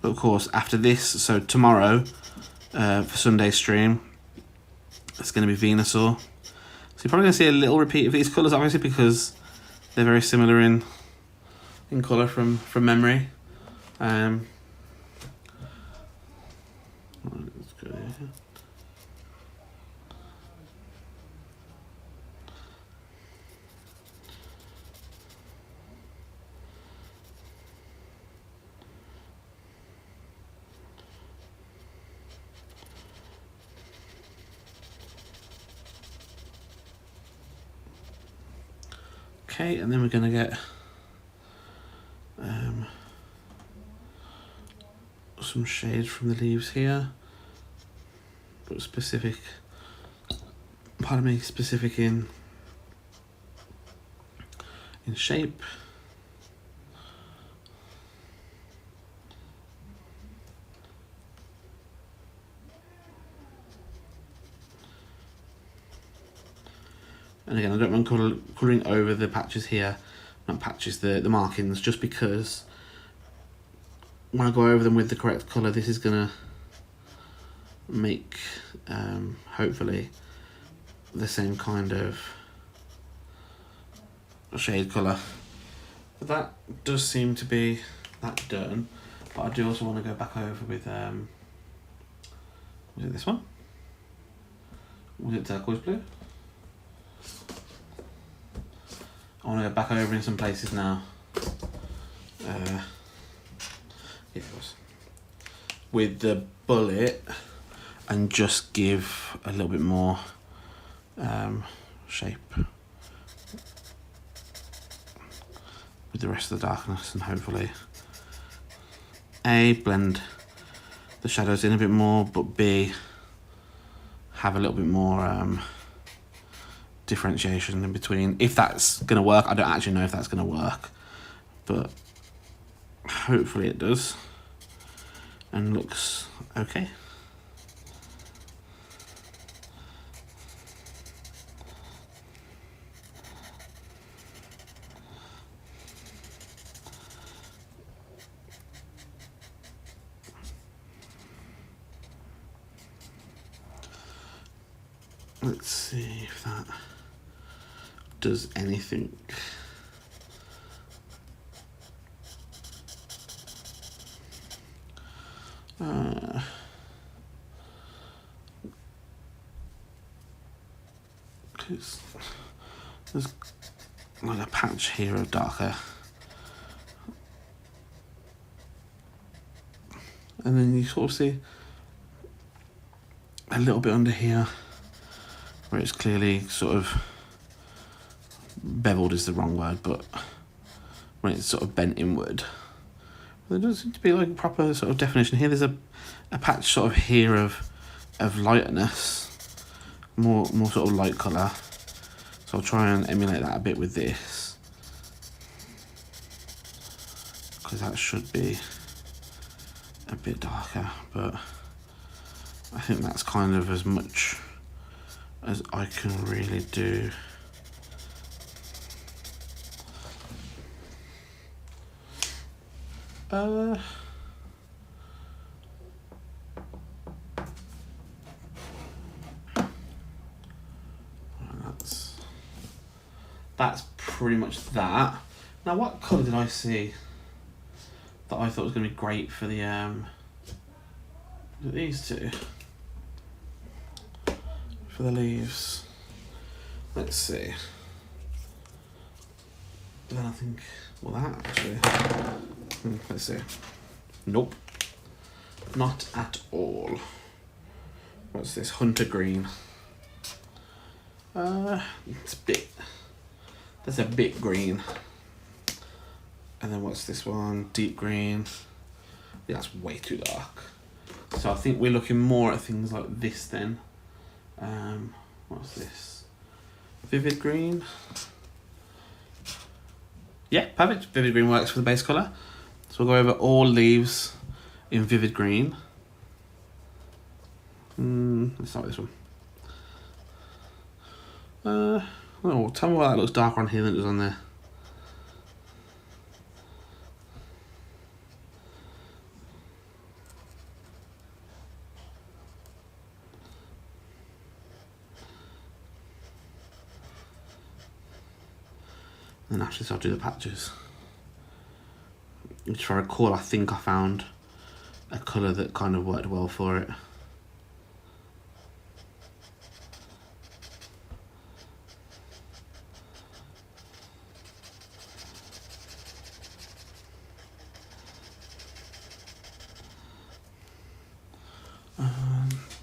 But of course, after this, so tomorrow, for Sunday's stream, it's going to be Venusaur. So you're probably going to see a little repeat of these colours, obviously, because they're very similar in colour from memory. Let's go here. Okay, and then we're going to get some shades from the leaves here, but specific in shape. And again, I don't mind colouring over the patches here, not patches, the markings, just because when I go over them with the correct colour, this is going to make, hopefully, the same kind of shade colour. But that does seem to be that done, but I do also want to go back over with, was it this one? Was it turquoise blue? I want to go back over in some places now. Yeah, it was. with the bullet and just give a little bit more shape with the rest of the darkness, and hopefully A, blend the shadows in a bit more, but B, have a little bit more differentiation in between. If that's gonna work, I don't actually know if that's gonna work, but hopefully it does and looks okay. Let's see if that does anything. There's like a patch here of darker, and then you sort of see a little bit under here where it's clearly sort of beveled is the wrong word, but when it's sort of bent inward, there does seem to be like proper sort of definition here. There's a patch sort of here of lightness, more sort of light colour. So I'll try and emulate that a bit with this, because that should be a bit darker, but I think that's kind of as much as I can really do. That's pretty much that. Now, what colour did I see that I thought was going to be great for the these two? For the leaves. Let's see. Then I think, well, that actually. Let's see. Nope. Not at all. What's this? Hunter green. It's a bit. That's a bit green. And then what's this one? Deep green. Yeah, that's way too dark. So I think we're looking more at things like this then. What's this? Vivid green. Yeah, perfect. Vivid green works for the base colour. So we'll go over all leaves in vivid green. Let's start with this one. Oh, tell me why that looks darker on here than it does on there. And actually, so I'll do the patches. Which, if I recall, I think I found a colour that kind of worked well for it.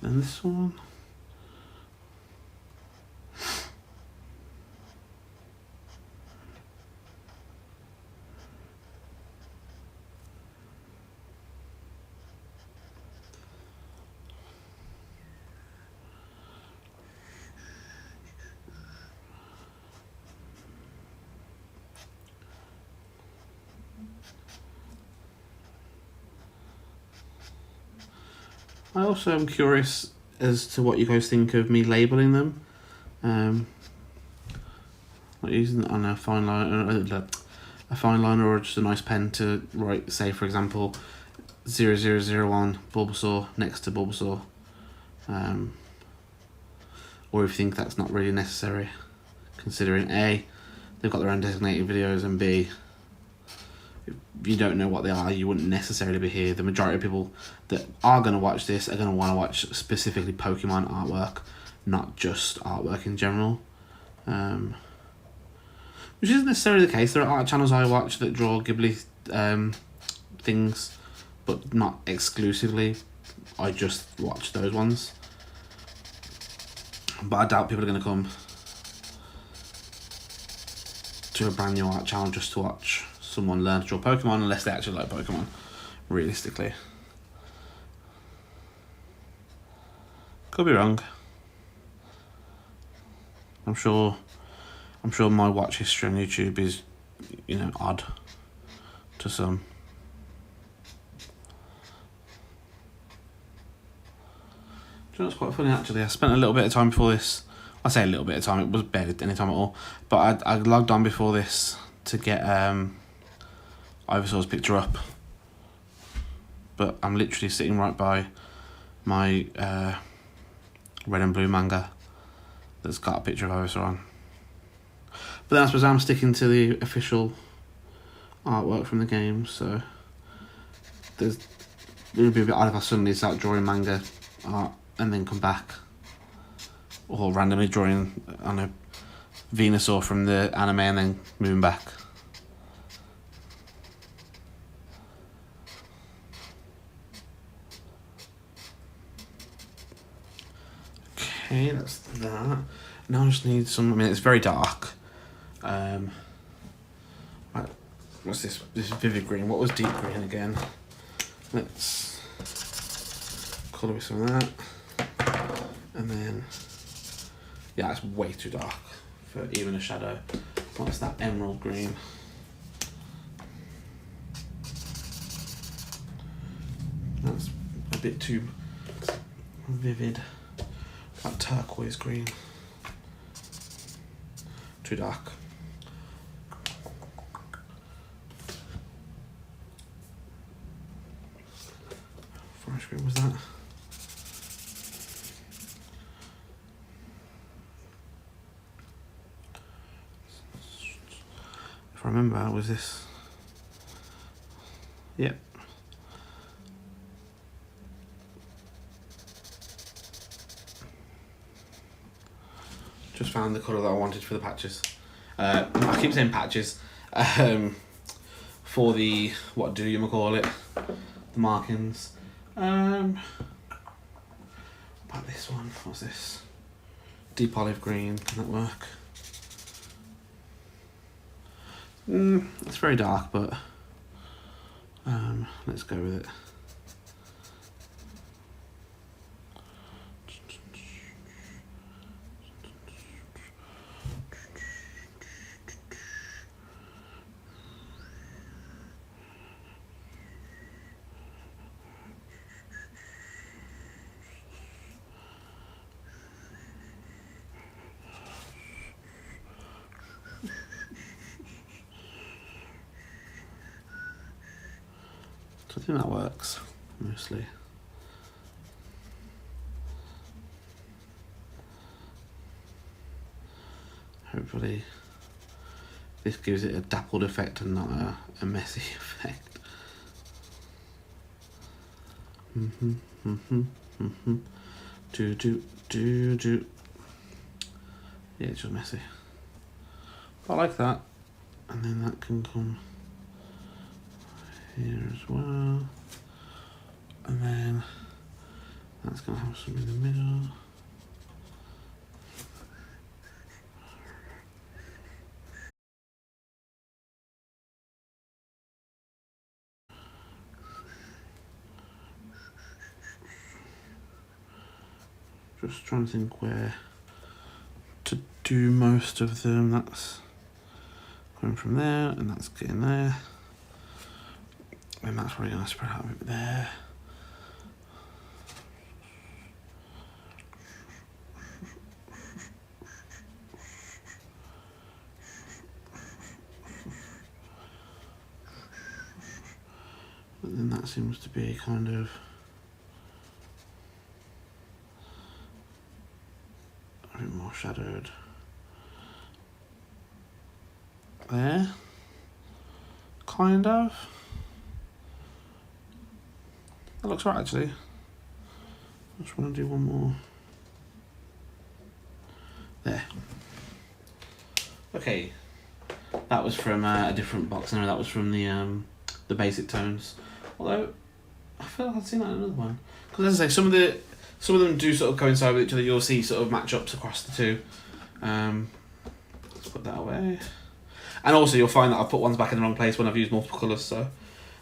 Then this one. I also am curious as to what you guys think of me labelling them. Like using it on a fine liner or just a nice pen to write, say for example, 0001 Bulbasaur next to Bulbasaur. Or if you think that's not really necessary, considering A, they've got their own designated videos, and B, if you don't know what they are, you wouldn't necessarily be here. The majority of people that are going to watch this are going to want to watch specifically Pokemon artwork, not just artwork in general. Which isn't necessarily the case. There are art channels I watch that draw Ghibli things, but not exclusively. I just watch those ones. But I doubt people are going to come to a brand new art channel just to watch someone learn to draw Pokemon, unless they actually like Pokemon, realistically. Could be wrong. I'm sure my watch history on YouTube is, you know, odd to some. Do you know what's quite funny actually? I spent a little bit of time before this. I say a little bit of time, it was barely any time at all. But I logged on before this to get Ivysaur's picture up. But I'm literally sitting right by my red and blue manga that's got a picture of Ivysaur on. But then I suppose I'm sticking to the official artwork from the game, so it would be a bit odd if I suddenly start drawing manga art and then come back, or randomly drawing on a Venusaur from the anime and then moving back. Okay, that's that. Now I just need some. I mean, it's very dark. Right, what's this? This is vivid green. What was deep green again? Let's colour with some of that. And then, yeah, it's way too dark for even a shadow. What's that? Emerald green. That's a bit too vivid. That turquoise green. Too dark. Forest green was that? If I remember, was this? Yep. Just found the colour that I wanted for the patches. I keep saying patches. For the, what do you call it? The markings. About this one, what's this? Deep olive green, can that work? It's very dark, but let's go with it. I think that works, mostly. Hopefully this gives it a dappled effect and not a messy effect. Do. Yeah, it's just messy. I like that. And then that can come here as well, and then that's going to have some in the middle. Just trying to think where to do most of them. That's going from there, and that's getting there. And that's probably going to spread out a bit there. But then that seems to be kind of a bit more shadowed there, kind of. That looks right, actually. I just want to do one more. There. Okay. That was from a different box. No, that was from the basic tones. Although, I feel like I've seen that in another one. Because as I say, some of them do sort of coincide with each other. You'll see sort of matchups across the two. Let's put that away. And also you'll find that I've put ones back in the wrong place when I've used multiple colours, so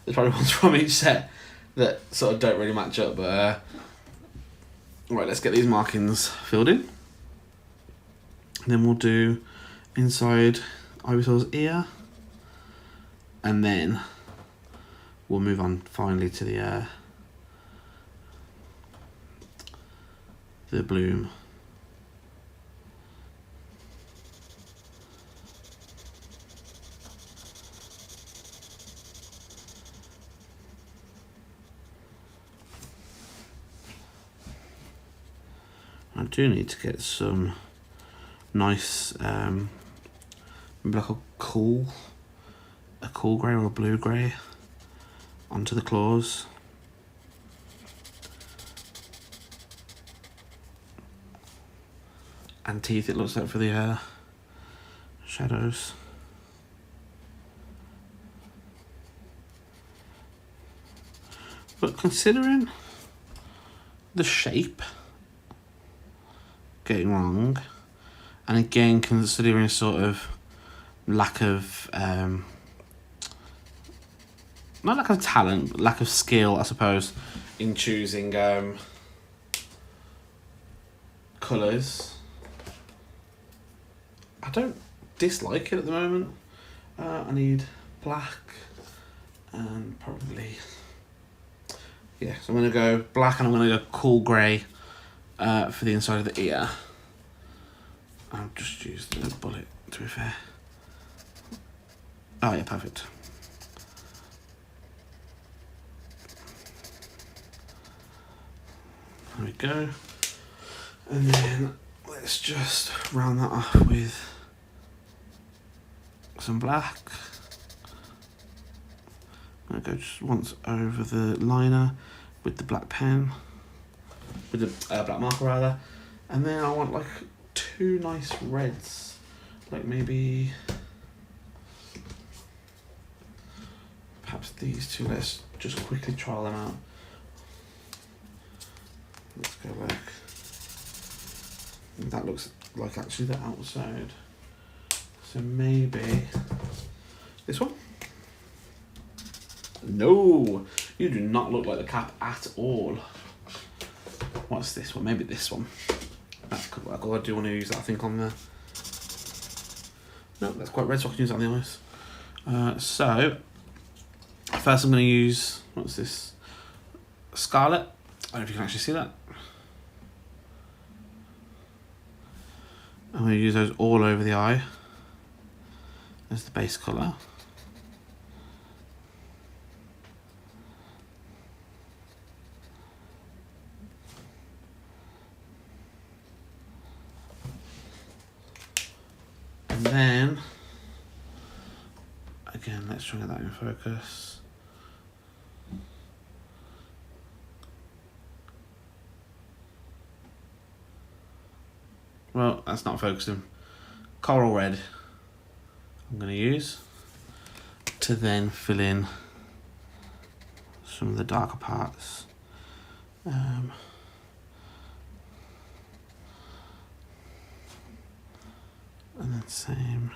there's probably ones from each set that sort of don't really match up, but right, let's get these markings filled in. And then we'll do inside Ivysaur's ear, and then we'll move on finally to the bloom. I do need to get some nice, maybe like a cool grey or a blue grey onto the claws. And teeth, it looks like, for the shadows. But considering the shape getting wrong, and again considering sort of lack of not lack of talent, but lack of skill, I suppose, in choosing colours, I don't dislike it at the moment. I need black and probably, yeah, so I'm going to go black, and I'm going to go cool grey for the inside of the ear. I'll just use the bullet, to be fair. Oh yeah, perfect. There we go. And then let's just round that off with some black. I'm going to go just once over the liner with the black pen, with the black marker rather, and then I want like two nice reds, like maybe perhaps these two. Let's just quickly trial them out. Let's go back. That looks like actually the outside, so maybe this one. No, you do not look like the cap at all. What's this one? Maybe this one. That could work. Although I do want to use that, I think, on the... No, that's quite red, so I can use that on the eyes. So, first I'm going to use... What's this? Scarlet. I don't know if you can actually see that. I'm going to use those all over the eye as the base colour. And then, again, let's try and get that in focus. Well, that's not focusing. Coral red I'm going to use to then fill in some of the darker parts. And then same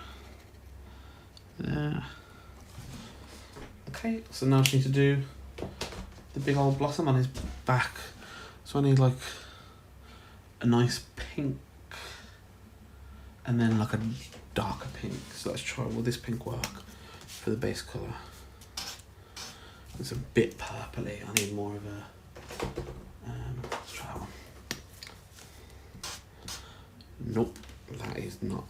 there. Okay, so now I just need to do the big old blossom on his back. So I need like a nice pink and then like a darker pink. So let's try, will this pink work for the base colour? It's a bit purpley, I need more of a, let's try that one. Nope, that is not.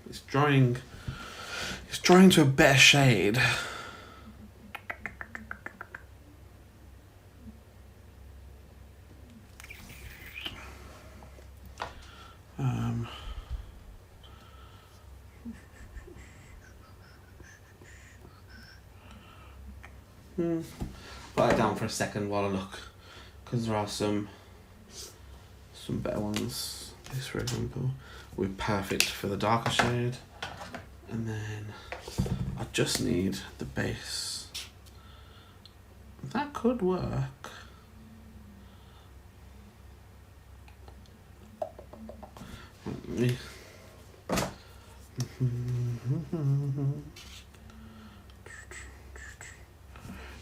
It's drying to a better shade. Put it down for a second while I look, because there are some better ones. This, for example, will be perfect for the darker shade. And then I just need the base. That could work.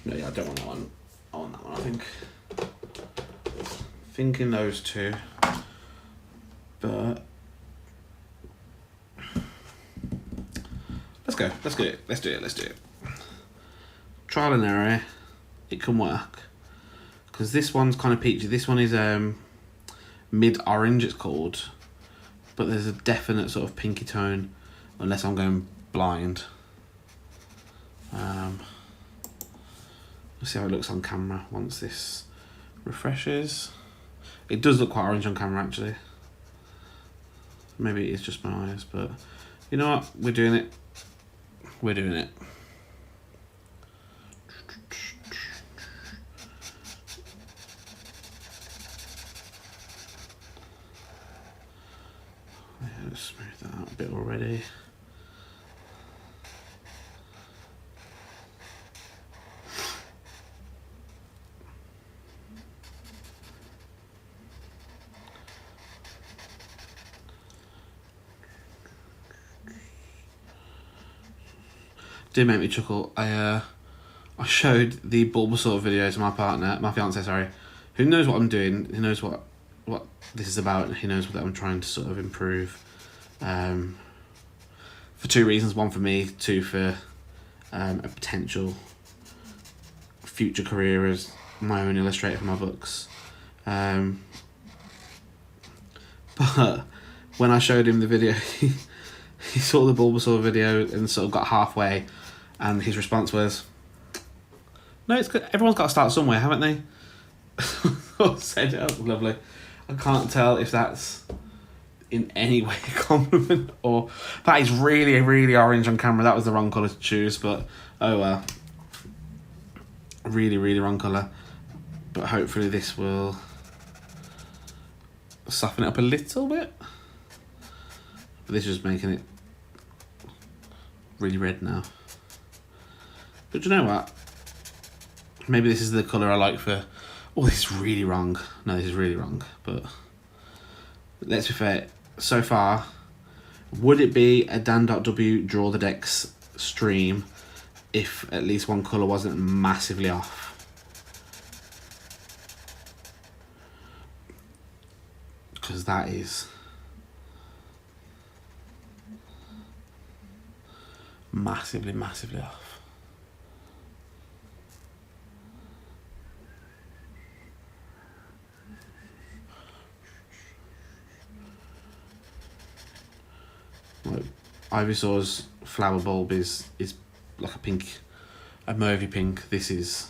No, yeah, I don't want that one. I want that one, I think. Thinking those two. But let's go. Let's do it. Let's do it. Let's do it. Trial and error. It can work. Because this one's kind of peachy. This one is mid-orange, it's called. But there's a definite sort of pinky tone, unless I'm going blind. Let's see how it looks on camera once this refreshes. It does look quite orange on camera, actually. Maybe it's just my eyes, but you know what? We're doing it. We're doing it. Let's smooth that out a bit already. Did make me chuckle. I showed the Bulbasaur video to my partner, my fiance, sorry, who knows what I'm doing, who knows what this is about, he knows what I'm trying to sort of improve. For two reasons, one for me, two for a potential future career as my own illustrator for my books. But when I showed him the video, he saw the Bulbasaur video and sort of got halfway, and his response was, "No, it's good. Everyone's got to start somewhere, haven't they?" I said, "Oh, lovely." I can't tell if that's in any way a compliment or that is really, really orange on camera. That was the wrong colour to choose, but oh well. Really, really wrong colour. But hopefully this will soften it up a little bit. But this is making it really red now. But you know what? Maybe this is the colour I like for... Oh, this is really wrong. No, this is really wrong. But let's be fair. So far, would it be a Dan.W Draw the Decks stream if at least one colour wasn't massively off? Because that is massively, massively off. Like, Ivysaur's flower bulb is like a pink, a mauvey pink. This is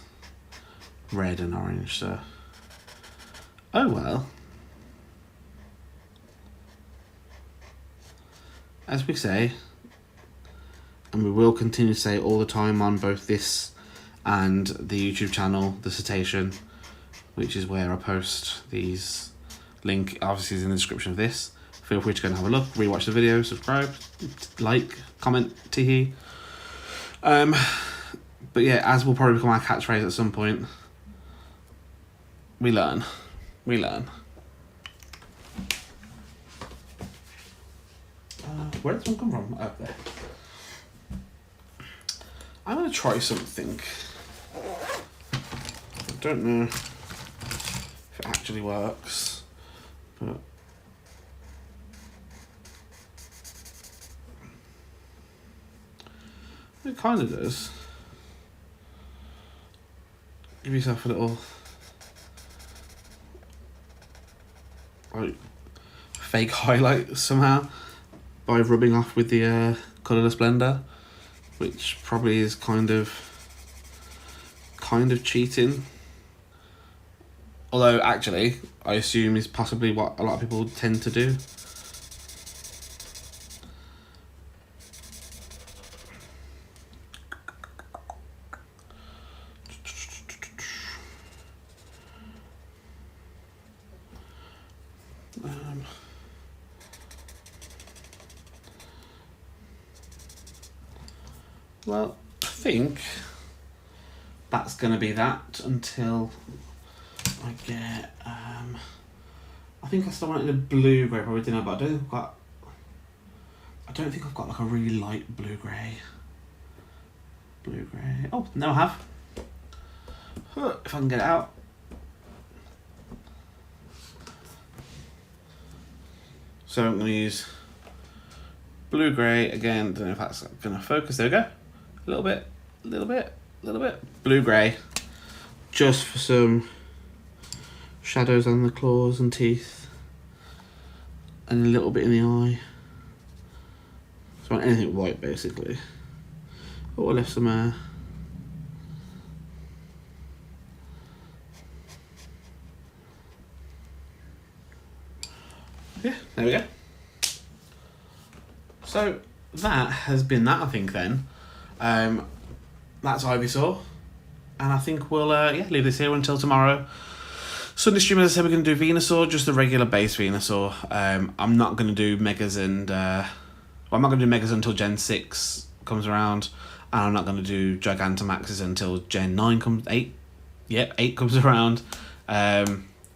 red and orange, so oh well. As we say, and we will continue to say all the time on both this and the YouTube channel, The Cetacean, which is where I post these. Link obviously is in the description of this. Feel free to go and have a look, rewatch the video, subscribe, like, comment, tee. But yeah, as will probably become our catchphrase at some point, we learn. We learn. Where did this one come from? Oh, there. I'm going to try something. I don't know if it actually works, but it kind of does. Give yourself a little like fake highlight somehow by rubbing off with the colourless blender, which probably is kind of cheating. Although actually, I assume is possibly what a lot of people tend to do. well, I think that's going to be that until I get... I think I still wanted a blue grey, probably didn't, but I don't think I've got like a really light blue grey. Blue grey. Oh, no, I have. If I can get it out. So I'm going to use blue grey again. Don't know if that's going to focus. There we go. A little bit, a little bit, a little bit. Blue grey, just for some shadows on the claws and teeth, and a little bit in the eye. So anything white, basically. Oh, I left some yeah, there we go. So that has been that, I think, then. That's Ivysaur. And I think we'll leave this here until tomorrow. Sunday stream, as I said, we're going to do Venusaur, just the regular base Venusaur. I'm not going to do Megas and... I'm not going to do Megas until Gen 6 comes around. And I'm not going to do Gigantamaxes until Gen 9 comes... 8? Yep, 8 comes around.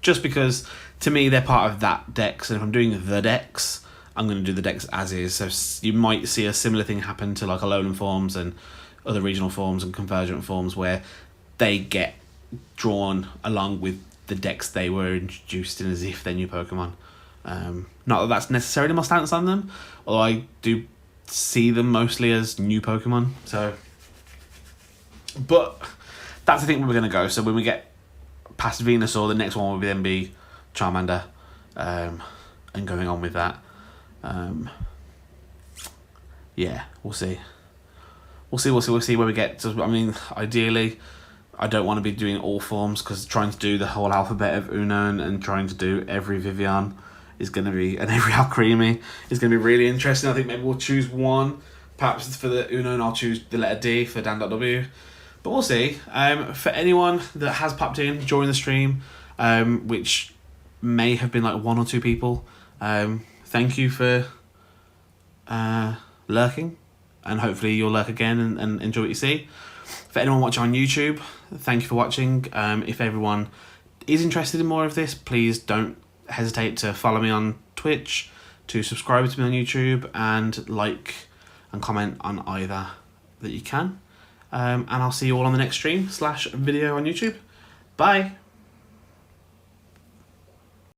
Just because, to me, they're part of that dex. And if I'm doing the dex, I'm going to do the dex as is. So you might see a similar thing happen to like Alolan forms and other regional forms and convergent forms where they get drawn along with the decks they were introduced in as if they're new Pokemon. Not that that's necessarily my stance on them, although I do see them mostly as new Pokemon. So, but that's I think where we're going to go. So when we get past Venusaur, the next one will then be Charmander, and going on with that. Yeah, we'll see. We'll see where we get to. I mean, ideally, I don't want to be doing all forms because trying to do the whole alphabet of Unown and trying to do every Vivian is going to be, and every Alcremie is going to be really interesting. I think maybe we'll choose one. Perhaps for the Unown, I'll choose the letter D for Dan.W. But we'll see. For anyone that has popped in during the stream, which may have been like 1 or 2 people, thank you for lurking. And hopefully you'll lurk again and enjoy what you see. For anyone watching on YouTube, thank you for watching. If everyone is interested in more of this, please don't hesitate to follow me on Twitch, to subscribe to me on YouTube, and like and comment on either that you can. And I'll see you all on the next stream /video on YouTube. Bye.